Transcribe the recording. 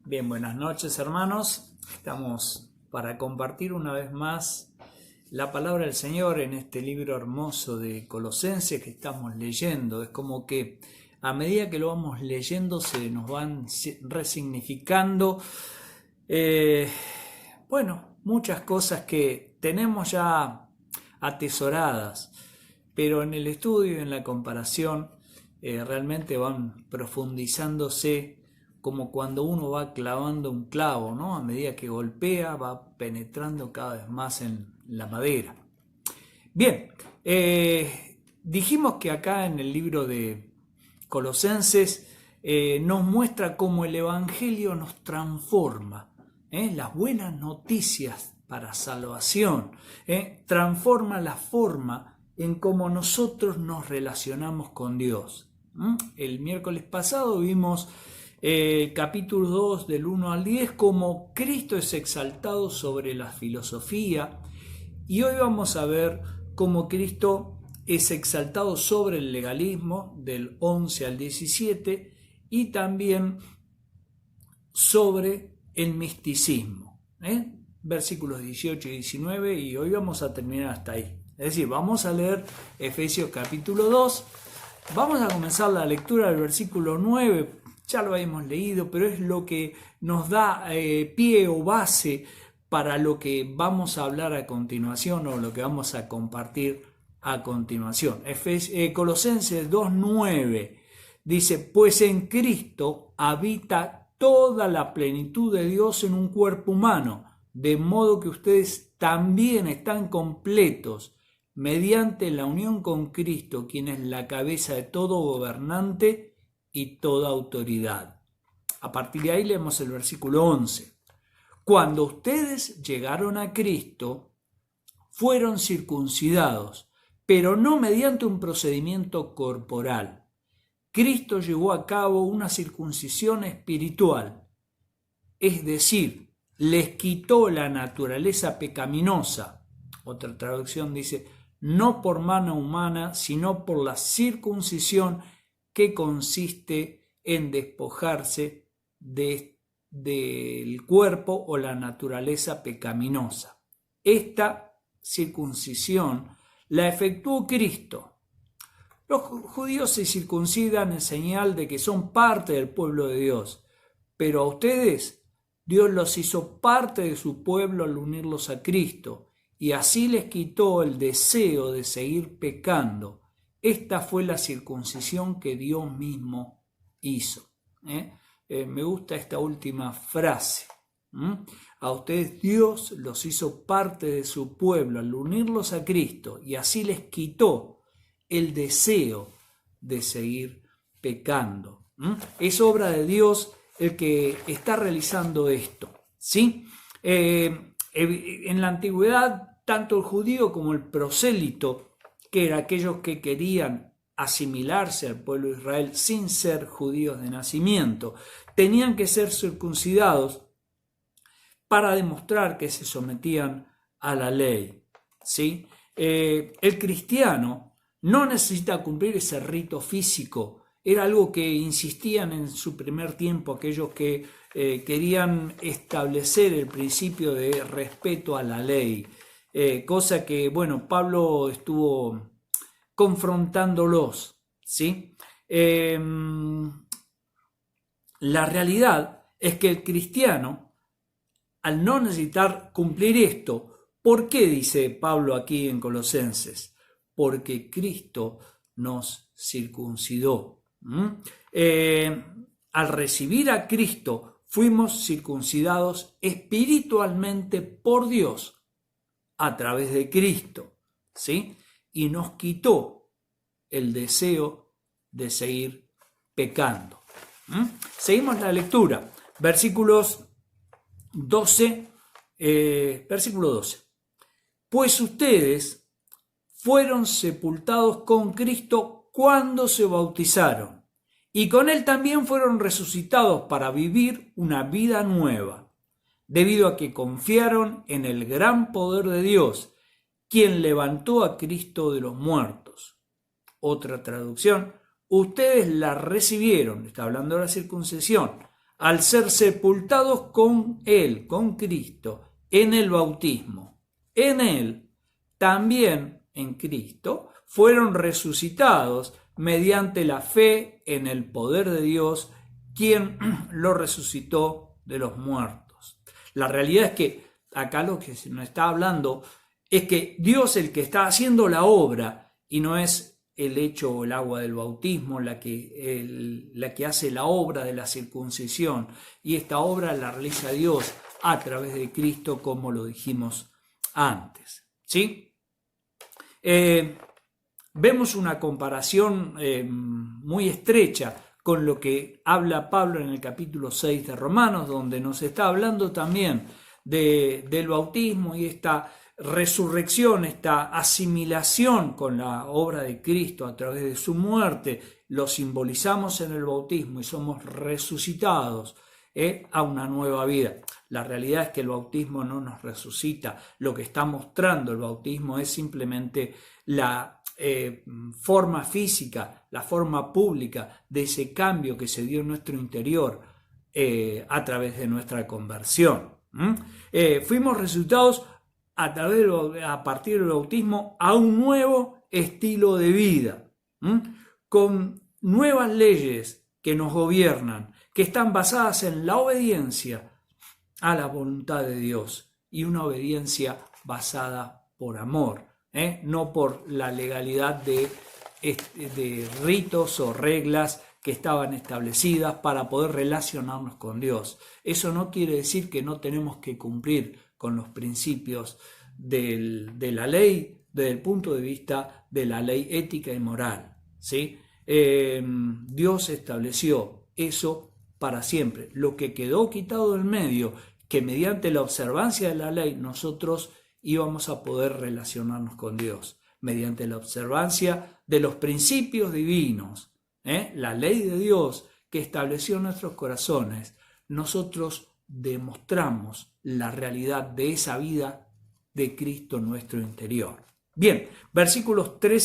Bien, buenas noches hermanos. Estamos para compartir una vez más la palabra del Señor en este libro hermoso de Colosenses que estamos leyendo. Es como que a medida que lo vamos leyendo se nos van resignificando muchas cosas que tenemos ya atesoradas, pero en el estudio y en la comparación realmente van profundizándose, como cuando uno va clavando un clavo, ¿no? A medida que golpea va penetrando cada vez más en la madera. Bien, dijimos que acá en el libro de Colosenses nos muestra cómo el Evangelio nos transforma, las buenas noticias para salvación, transforma la forma en cómo nosotros nos relacionamos con Dios. El miércoles pasado vimos capítulo 2 del 1 al 10, cómo Cristo es exaltado sobre la filosofía, y hoy vamos a ver cómo Cristo es exaltado sobre el legalismo del 11 al 17 y también sobre el misticismo, versículos 18 y 19, y hoy vamos a terminar hasta ahí. Es decir, vamos a leer Efesios capítulo 2, vamos a comenzar la lectura del versículo 9, ya lo habíamos leído, pero es lo que nos da pie o base para lo que vamos a hablar a continuación o lo que vamos a compartir a continuación. Colosenses 2:9 dice: pues en Cristo habita toda la plenitud de Dios en un cuerpo humano, de modo que ustedes también están completos mediante la unión con Cristo, quien es la cabeza de todo gobernante y toda autoridad. A partir de ahí leemos el versículo 11. Cuando ustedes llegaron a Cristo, fueron circuncidados, pero no mediante un procedimiento corporal. Cristo llevó a cabo una circuncisión espiritual, es decir, les quitó la naturaleza pecaminosa. Otra traducción dice: no por mano humana, sino por la circuncisión, que consiste en despojarse del cuerpo o la naturaleza pecaminosa. Esta circuncisión la efectuó Cristo. Los judíos se circuncidan en señal de que son parte del pueblo de Dios, pero a ustedes Dios los hizo parte de su pueblo al unirlos a Cristo, y así les quitó el deseo de seguir pecando. Esta fue la circuncisión que Dios mismo hizo. Me gusta esta última frase. A ustedes Dios los hizo parte de su pueblo al unirlos a Cristo, y así les quitó el deseo de seguir pecando. Es obra de Dios el que está realizando esto, ¿sí? En la antigüedad, tanto el judío como el prosélito, que eran aquellos que querían asimilarse al pueblo de Israel sin ser judíos de nacimiento, tenían que ser circuncidados para demostrar que se sometían a la ley, ¿sí? El cristiano no necesita cumplir ese rito físico. Era algo que insistían en su primer tiempo aquellos que querían establecer el principio de respeto a la ley, cosa que, Pablo estuvo confrontándolos, ¿sí? La realidad es que el cristiano, al no necesitar cumplir esto, ¿por qué dice Pablo aquí en Colosenses? Porque Cristo nos circuncidó. Al recibir a Cristo, fuimos circuncidados espiritualmente por Dios a través de Cristo, ¿sí? Y nos quitó el deseo de seguir pecando. Seguimos la lectura. Versículo 12. Pues ustedes fueron sepultados con Cristo cuando se bautizaron, y con él también fueron resucitados para vivir una vida nueva, debido a que confiaron en el gran poder de Dios, quien levantó a Cristo de los muertos. Otra traducción: ustedes la recibieron, está hablando de la circuncisión, al ser sepultados con Él, con Cristo, en el bautismo. En Él, también en Cristo, fueron resucitados mediante la fe en el poder de Dios, quien lo resucitó de los muertos. La realidad es que acá lo que se nos está hablando es que Dios es el que está haciendo la obra y no es el hecho o el agua del bautismo la que hace la obra de la circuncisión, y esta obra la realiza Dios a través de Cristo, como lo dijimos antes, ¿sí? Vemos una comparación muy estrecha con lo que habla Pablo en el capítulo 6 de Romanos, donde nos está hablando también del bautismo y esta resurrección, esta asimilación con la obra de Cristo a través de su muerte. Lo simbolizamos en el bautismo y somos resucitados a una nueva vida. La realidad es que el bautismo no nos resucita. Lo que está mostrando el bautismo es simplemente la forma física, la forma pública de ese cambio que se dio en nuestro interior a través de nuestra conversión. Fuimos resucitados a partir del bautismo a un nuevo estilo de vida, con nuevas leyes que nos gobiernan, que están basadas en la obediencia a la voluntad de Dios, y una obediencia basada por amor, no por la legalidad de ritos o reglas que estaban establecidas para poder relacionarnos con Dios. Eso no quiere decir que no tenemos que cumplir con los principios de la ley desde el punto de vista de la ley ética y moral, ¿sí? Dios estableció eso para siempre. Lo que quedó quitado del medio, que mediante la observancia de la ley nosotros íbamos a poder relacionarnos con Dios, mediante la observancia de los principios divinos, la ley de Dios que estableció en nuestros corazones, nosotros demostramos la realidad de esa vida de Cristo en nuestro interior. Bien, versículos 13